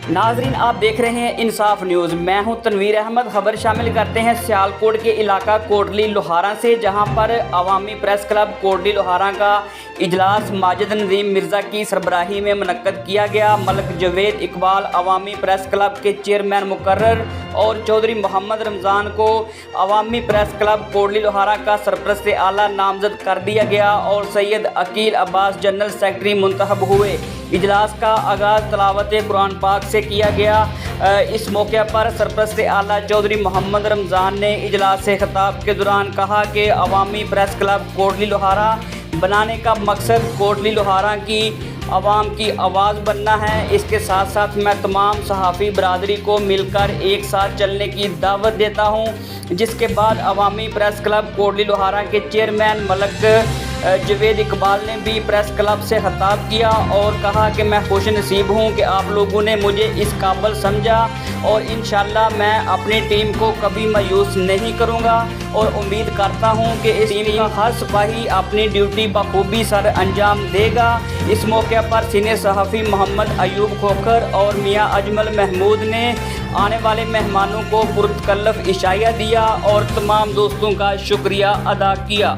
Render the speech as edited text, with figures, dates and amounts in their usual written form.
नाजरीन, आप देख रहे हैं इंसाफ न्यूज़। मैं हूं तनवीर अहमद। खबर शामिल करते हैं सियालकोट के इलाका कोटली लोहारा से, जहां पर अवामी प्रेस क्लब कोटली लोहारा का इजलास माजिद नदीम मिर्ज़ा की सरबराही में मुनक्कद किया गया। मलक जवेद इकबाल अवामी प्रेस क्लब के चेयरमैन मुकर्रर और चौधरी मोहम्मद रमज़ान को अवामी प्रेस क्लब कोटली लोहारा का सरपरस्त आला नामजद कर दिया गया और सैयद अकील अब्बास जनरल सेक्रेटरी मुंतखब हुए। इजलास का आगाज़ तलावत कुरान पाक से किया गया। इस मौके पर सरपरस्त आला चौधरी मोहम्मद रमज़ान ने इजलास से खिताब के दौरान कहा कि अवामी प्रेस क्लब कोटली लोहारा बनाने का मकसद कोटली लोहारा की आवाम की आवाज़ बनना है। इसके साथ साथ मैं तमाम सहाफ़ी बरादरी को मिलकर एक साथ चलने की दावत देता हूँ। जिसके बाद अवामी प्रेस क्लब कोटली लोहारा के चेयरमैन मलक जवेद इकबाल ने भी प्रेस क्लब से खिताब किया और कहा कि मैं खुश नसीब हूँ कि आप लोगों ने मुझे इस काबिल समझा और इंशाअल्लाह मैं अपनी टीम को कभी मायूस नहीं करूँगा और उम्मीद करता हूँ कि इस टीम का हर सिपाही अपनी ड्यूटी बखूबी सर अंजाम देगा। इस मौके पर सीनियर सहाफ़ी मोहम्मद अयूब खोखर और मियाँ अजमल महमूद ने आने वाले मेहमानों को पुरतकल्लफ इशाया दिया और तमाम दोस्तों का शुक्रिया अदा किया।